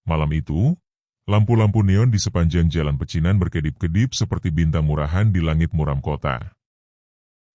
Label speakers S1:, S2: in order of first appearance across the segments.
S1: Malam itu, lampu-lampu neon di sepanjang jalan pecinan berkedip-kedip seperti bintang murahan di langit muram kota.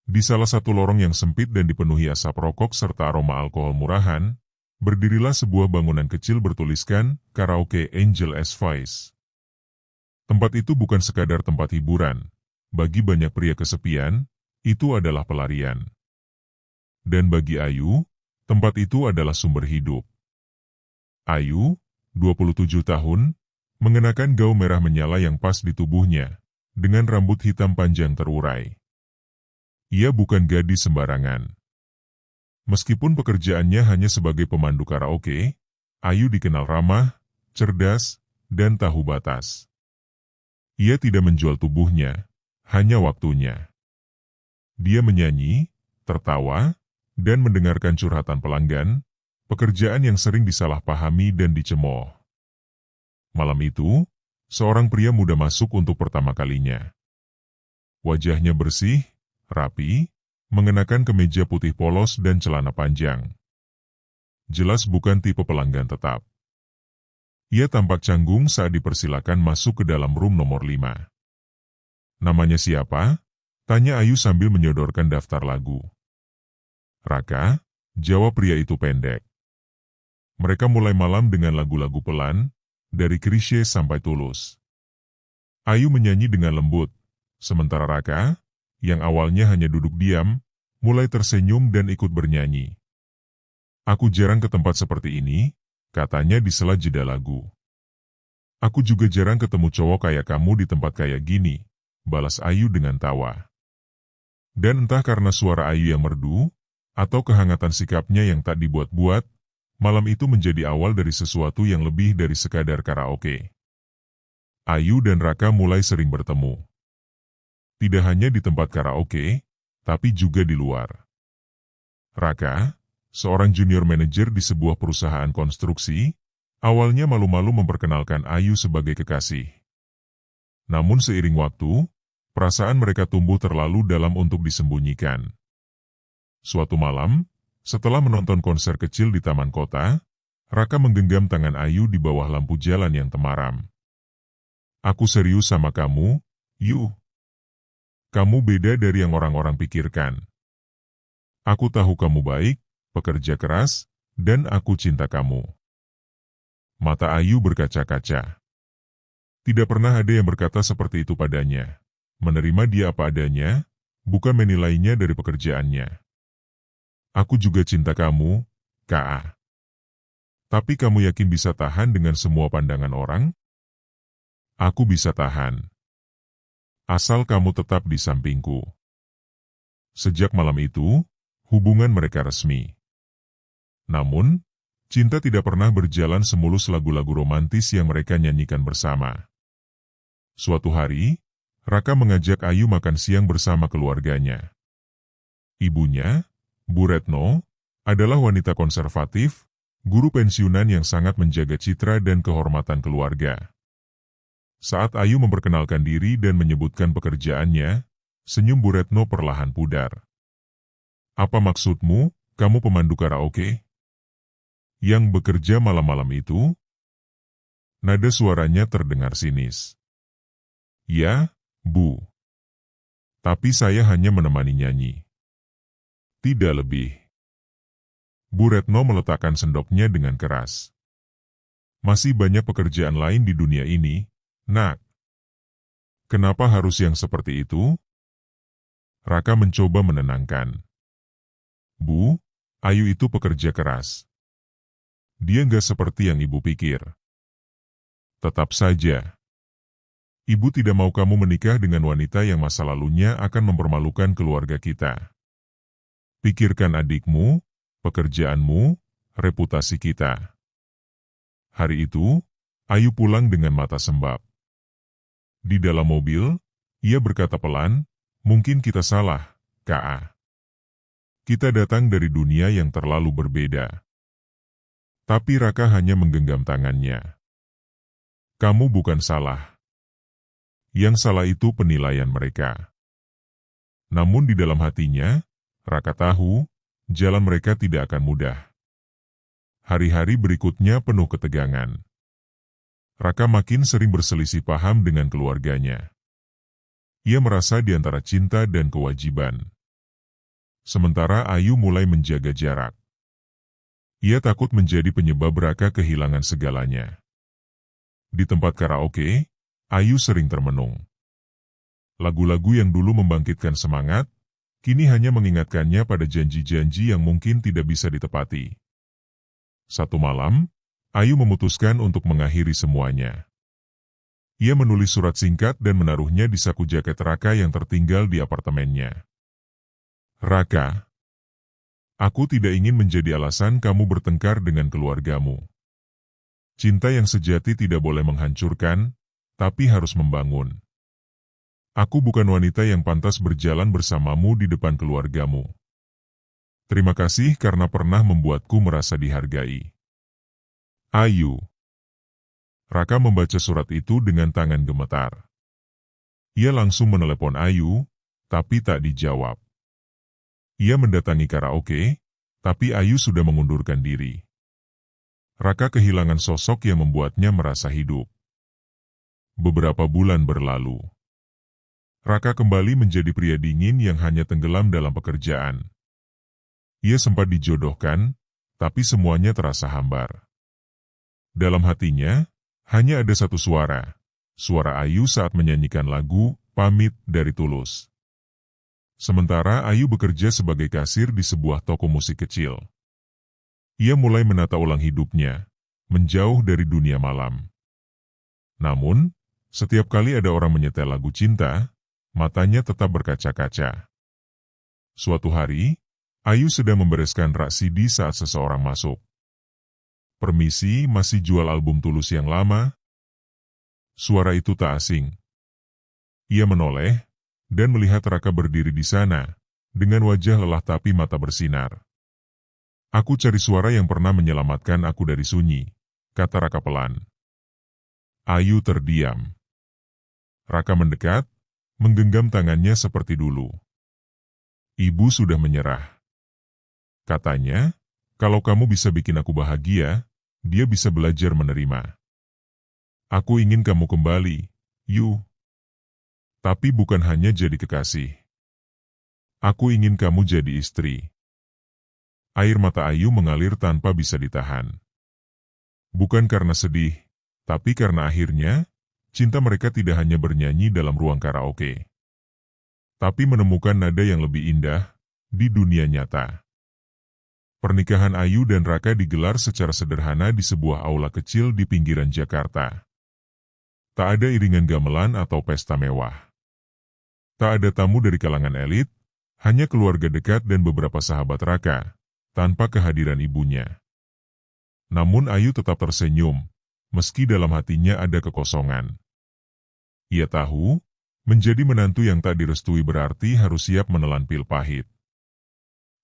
S1: Di salah satu lorong yang sempit dan dipenuhi asap rokok serta aroma alkohol murahan, berdirilah sebuah bangunan kecil bertuliskan Karaoke Angel as Voice. Tempat itu bukan sekadar tempat hiburan. Bagi banyak pria kesepian, itu adalah pelarian. Dan bagi Ayu, tempat itu adalah sumber hidup. Ayu, 27 tahun, mengenakan gaun merah menyala yang pas di tubuhnya, dengan rambut hitam panjang terurai. Ia bukan gadis sembarangan. Meskipun pekerjaannya hanya sebagai pemandu karaoke, Ayu dikenal ramah, cerdas, dan tahu batas. Ia tidak menjual tubuhnya, hanya waktunya. Dia menyanyi, tertawa, dan mendengarkan curhatan pelanggan, pekerjaan yang sering disalahpahami dan dicemooh. Malam itu, seorang pria muda masuk untuk pertama kalinya. Wajahnya bersih, rapi, mengenakan kemeja putih polos dan celana panjang. Jelas bukan tipe pelanggan tetap. Ia tampak canggung saat dipersilakan masuk ke dalam room nomor 5. Namanya siapa? Tanya Ayu sambil menyodorkan daftar lagu. Raka, jawab pria itu pendek. Mereka mulai malam dengan lagu-lagu pelan, dari Chrisye sampai Tulus. Ayu menyanyi dengan lembut, sementara Raka, yang awalnya hanya duduk diam, mulai tersenyum dan ikut bernyanyi. Aku jarang ke tempat seperti ini, katanya di sela jeda lagu. Aku juga jarang ketemu cowok kayak kamu di tempat kayak gini, balas Ayu dengan tawa. Dan entah karena suara Ayu yang merdu, atau kehangatan sikapnya yang tak dibuat-buat, malam itu menjadi awal dari sesuatu yang lebih dari sekadar karaoke. Ayu dan Raka mulai sering bertemu. Tidak hanya di tempat karaoke, tapi juga di luar. Raka, seorang junior manajer di sebuah perusahaan konstruksi, awalnya malu-malu memperkenalkan Ayu sebagai kekasih. Namun seiring waktu, perasaan mereka tumbuh terlalu dalam untuk disembunyikan. Suatu malam, setelah menonton konser kecil di taman kota, Raka menggenggam tangan Ayu di bawah lampu jalan yang temaram. Aku serius sama kamu, Yu. Kamu beda dari yang orang-orang pikirkan. Aku tahu kamu baik, pekerja keras, dan aku cinta kamu. Mata Ayu berkaca-kaca. Tidak pernah ada yang berkata seperti itu padanya. Menerima dia apa adanya, bukan menilainya dari pekerjaannya. Aku juga cinta kamu, K.A. Tapi kamu yakin bisa tahan dengan semua pandangan orang? Aku bisa tahan. Asal kamu tetap di sampingku. Sejak malam itu, hubungan mereka resmi. Namun, cinta tidak pernah berjalan semulus lagu-lagu romantis yang mereka nyanyikan bersama. Suatu hari, Raka mengajak Ayu makan siang bersama keluarganya. Ibunya, Bu Retno, adalah wanita konservatif, guru pensiunan yang sangat menjaga citra dan kehormatan keluarga. Saat Ayu memperkenalkan diri dan menyebutkan pekerjaannya, senyum Bu Retno perlahan pudar. Apa maksudmu, kamu pemandu karaoke? Yang bekerja malam-malam itu? Nada suaranya terdengar sinis. Ya, Bu. Tapi saya hanya menemani nyanyi. Tidak lebih. Bu Retno meletakkan sendoknya dengan keras. Masih banyak pekerjaan lain di dunia ini, Nak. Kenapa harus yang seperti itu? Raka mencoba menenangkan. Bu, Ayu itu pekerja keras. Dia nggak seperti yang ibu pikir. Tetap saja. Ibu tidak mau kamu menikah dengan wanita yang masa lalunya akan mempermalukan keluarga kita. Pikirkan adikmu, pekerjaanmu, reputasi kita. Hari itu, Ayu pulang dengan mata sembab. Di dalam mobil, ia berkata pelan, mungkin kita salah, K.A. Kita datang dari dunia yang terlalu berbeda. Tapi Raka hanya menggenggam tangannya. Kamu bukan salah. Yang salah itu penilaian mereka. Namun di dalam hatinya, Raka tahu, jalan mereka tidak akan mudah. Hari-hari berikutnya penuh ketegangan. Raka makin sering berselisih paham dengan keluarganya. Ia merasa di antara cinta dan kewajiban. Sementara Ayu mulai menjaga jarak. Ia takut menjadi penyebab Raka kehilangan segalanya. Di tempat karaoke, Ayu sering termenung. Lagu-lagu yang dulu membangkitkan semangat, kini hanya mengingatkannya pada janji-janji yang mungkin tidak bisa ditepati. Satu malam, Ayu memutuskan untuk mengakhiri semuanya. Ia menulis surat singkat dan menaruhnya di saku jaket Raka yang tertinggal di apartemennya. Raka, aku tidak ingin menjadi alasan kamu bertengkar dengan keluargamu. Cinta yang sejati tidak boleh menghancurkan, tapi harus membangun. Aku bukan wanita yang pantas berjalan bersamamu di depan keluargamu. Terima kasih karena pernah membuatku merasa dihargai. Ayu. Raka membaca surat itu dengan tangan gemetar. Ia langsung menelepon Ayu, tapi tak dijawab. Ia mendatangi karaoke, tapi Ayu sudah mengundurkan diri. Raka kehilangan sosok yang membuatnya merasa hidup. Beberapa bulan berlalu. Raka kembali menjadi pria dingin yang hanya tenggelam dalam pekerjaan. Ia sempat dijodohkan, tapi semuanya terasa hambar. Dalam hatinya, hanya ada satu suara. Suara Ayu saat menyanyikan lagu Pamit dari Tulus. Sementara Ayu bekerja sebagai kasir di sebuah toko musik kecil. Ia mulai menata ulang hidupnya, menjauh dari dunia malam. Namun, setiap kali ada orang menyetel lagu cinta, matanya tetap berkaca-kaca. Suatu hari, Ayu sedang membereskan rak CD saat seseorang masuk. Permisi, masih jual album Tulus yang lama? Suara itu tak asing. Ia menoleh, dan melihat Raka berdiri di sana, dengan wajah lelah tapi mata bersinar. Aku cari suara yang pernah menyelamatkan aku dari sunyi, kata Raka pelan. Ayu terdiam. Raka mendekat, menggenggam tangannya seperti dulu. Ibu sudah menyerah. Katanya, kalau kamu bisa bikin aku bahagia, dia bisa belajar menerima. Aku ingin kamu kembali, Yu. Tapi bukan hanya jadi kekasih. Aku ingin kamu jadi istri. Air mata Ayu mengalir tanpa bisa ditahan. Bukan karena sedih, tapi karena akhirnya, cinta mereka tidak hanya bernyanyi dalam ruang karaoke, tapi menemukan nada yang lebih indah di dunia nyata. Pernikahan Ayu dan Raka digelar secara sederhana di sebuah aula kecil di pinggiran Jakarta. Tak ada iringan gamelan atau pesta mewah. Tak ada tamu dari kalangan elit, hanya keluarga dekat dan beberapa sahabat Raka, tanpa kehadiran ibunya. Namun Ayu tetap tersenyum, meski dalam hatinya ada kekosongan. Ia tahu, menjadi menantu yang tak direstui berarti harus siap menelan pil pahit.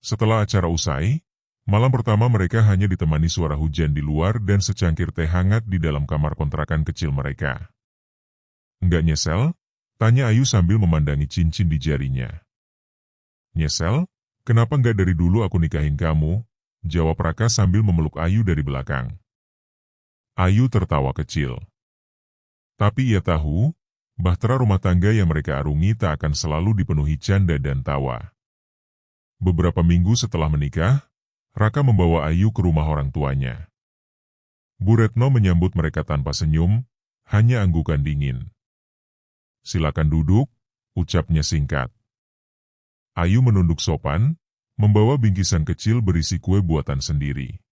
S1: Setelah acara usai, malam pertama mereka hanya ditemani suara hujan di luar dan secangkir teh hangat di dalam kamar kontrakan kecil mereka. Enggak nyesel? Tanya Ayu sambil memandangi cincin di jarinya. Nyesel? Kenapa enggak dari dulu aku nikahin kamu? Jawab Raka sambil memeluk Ayu dari belakang. Ayu tertawa kecil. Tapi ia tahu, bahtera rumah tangga yang mereka arungi tak akan selalu dipenuhi canda dan tawa. Beberapa minggu setelah menikah, Raka membawa Ayu ke rumah orang tuanya. Bu Retno menyambut mereka tanpa senyum, hanya anggukan dingin. Silakan duduk, ucapnya singkat. Ayu menunduk sopan, membawa bingkisan kecil berisi kue buatan sendiri.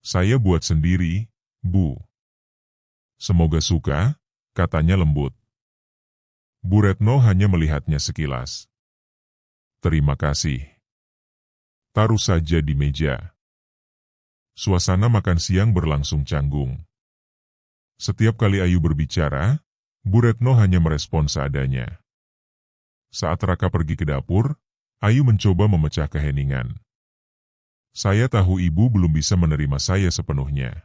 S1: Saya buat sendiri, Bu. Semoga suka, katanya lembut. Bu Retno hanya melihatnya sekilas. Terima kasih. Taruh saja di meja. Suasana makan siang berlangsung canggung. Setiap kali Ayu berbicara, Bu Retno hanya merespon seadanya. Saat Raka pergi ke dapur, Ayu mencoba memecah keheningan. Saya tahu ibu belum bisa menerima saya sepenuhnya.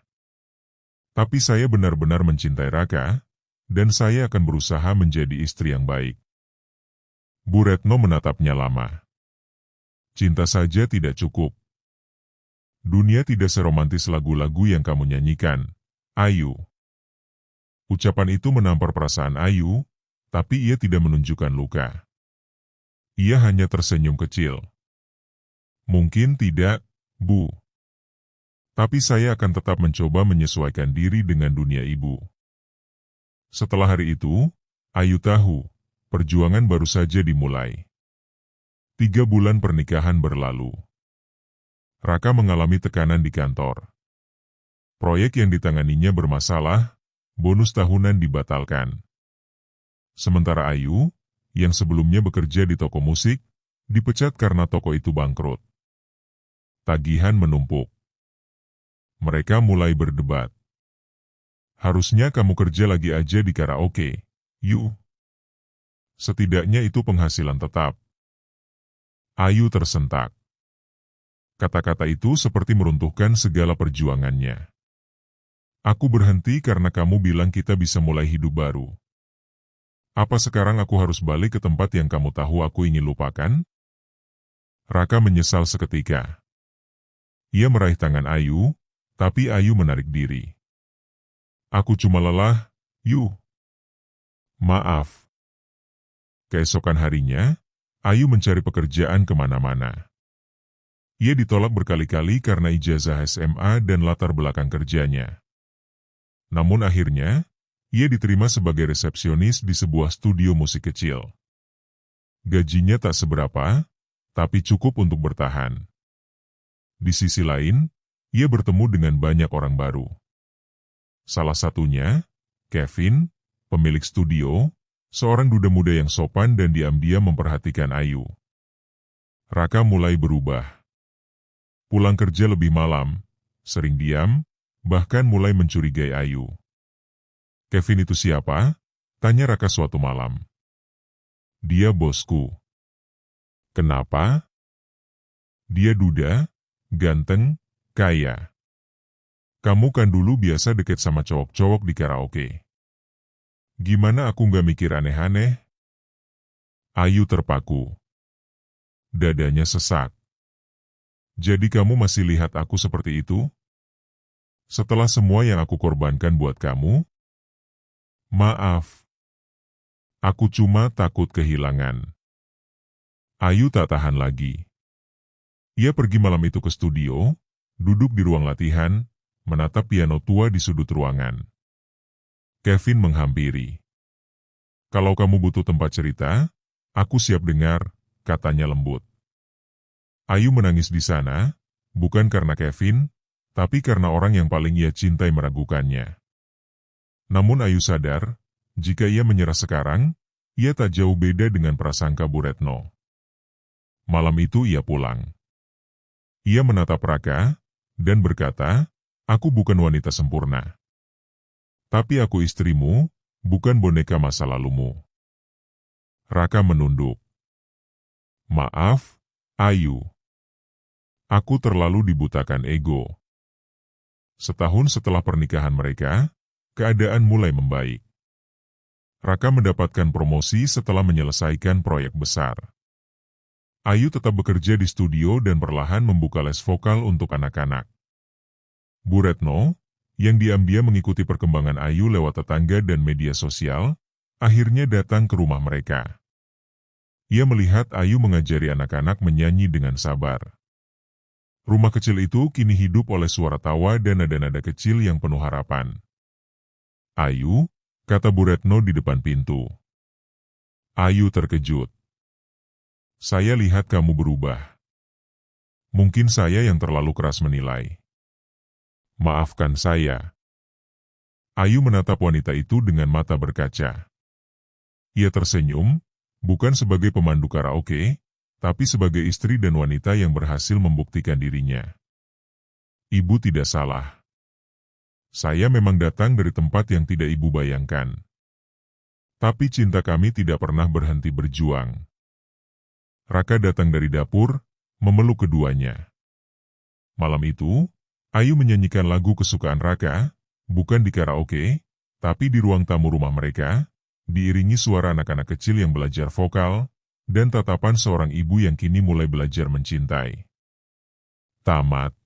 S1: Tapi saya benar-benar mencintai Raka, dan saya akan berusaha menjadi istri yang baik. Bu Retno menatapnya lama. Cinta saja tidak cukup. Dunia tidak seromantis lagu-lagu yang kamu nyanyikan, Ayu. Ucapan itu menampar perasaan Ayu, tapi ia tidak menunjukkan luka. Ia hanya tersenyum kecil. Mungkin tidak, Bu. Tapi saya akan tetap mencoba menyesuaikan diri dengan dunia ibu. Setelah hari itu, Ayu tahu, perjuangan baru saja dimulai. 3 bulan pernikahan berlalu. Raka mengalami tekanan di kantor. Proyek yang ditanganinya bermasalah, bonus tahunan dibatalkan. Sementara Ayu, yang sebelumnya bekerja di toko musik, dipecat karena toko itu bangkrut. Tagihan menumpuk. Mereka mulai berdebat. Harusnya kamu kerja lagi aja di karaoke, Yu. Setidaknya itu penghasilan tetap. Ayu tersentak. Kata-kata itu seperti meruntuhkan segala perjuangannya. Aku berhenti karena kamu bilang kita bisa mulai hidup baru. Apa sekarang aku harus balik ke tempat yang kamu tahu aku ingin lupakan? Raka menyesal seketika. Ia meraih tangan Ayu, tapi Ayu menarik diri. Aku cuma lelah, Yu. Maaf. Keesokan harinya, Ayu mencari pekerjaan kemana-mana. Ia ditolak berkali-kali karena ijazah SMA dan latar belakang kerjanya. Namun akhirnya, ia diterima sebagai resepsionis di sebuah studio musik kecil. Gajinya tak seberapa, tapi cukup untuk bertahan. Di sisi lain, ia bertemu dengan banyak orang baru. Salah satunya, Kevin, pemilik studio, seorang duda muda yang sopan dan diam-diam memperhatikan Ayu. Raka mulai berubah. Pulang kerja lebih malam, sering diam, bahkan mulai mencurigai Ayu. Kevin itu siapa? Tanya Raka suatu malam. Dia bosku. Kenapa? Dia duda, ganteng, kaya. Kamu kan dulu biasa deket sama cowok-cowok di karaoke. Gimana aku nggak mikir aneh-aneh? Ayu terpaku. Dadanya sesak. Jadi kamu masih lihat aku seperti itu? Setelah semua yang aku korbankan buat kamu? Maaf. Aku cuma takut kehilangan. Ayu tak tahan lagi. Ia pergi malam itu ke studio, duduk di ruang latihan, menatap piano tua di sudut ruangan. Kevin menghampiri. Kalau kamu butuh tempat cerita, aku siap dengar, katanya lembut. Ayu menangis di sana, bukan karena Kevin, tapi karena orang yang paling ia cintai meragukannya. Namun Ayu sadar, jika ia menyerah sekarang, ia tak jauh beda dengan prasangka Bu Retno. Malam itu ia pulang. Ia menatap Raka, dan berkata, aku bukan wanita sempurna. Tapi aku istrimu, bukan boneka masa lalumu. Raka menunduk. Maaf, Ayu. Aku terlalu dibutakan ego. Setahun setelah pernikahan mereka, keadaan mulai membaik. Raka mendapatkan promosi setelah menyelesaikan proyek besar. Ayu tetap bekerja di studio dan perlahan membuka les vokal untuk anak-anak. Bu Retno, yang diam-diam mengikuti perkembangan Ayu lewat tetangga dan media sosial, akhirnya datang ke rumah mereka. Ia melihat Ayu mengajari anak-anak menyanyi dengan sabar. Rumah kecil itu kini hidup oleh suara tawa dan nada-nada kecil yang penuh harapan. Ayu, kata Bu Retno di depan pintu. Ayu terkejut. Saya lihat kamu berubah. Mungkin saya yang terlalu keras menilai. Maafkan saya. Ayu menatap wanita itu dengan mata berkaca. Ia tersenyum, bukan sebagai pemandu karaoke, tapi sebagai istri dan wanita yang berhasil membuktikan dirinya. Ibu tidak salah. Saya memang datang dari tempat yang tidak ibu bayangkan. Tapi cinta kami tidak pernah berhenti berjuang. Raka datang dari dapur, memeluk keduanya. Malam itu, Ayu menyanyikan lagu kesukaan Raka, bukan di karaoke, tapi di ruang tamu rumah mereka, diiringi suara anak-anak kecil yang belajar vokal, dan tatapan seorang ibu yang kini mulai belajar mencintai. Tamat.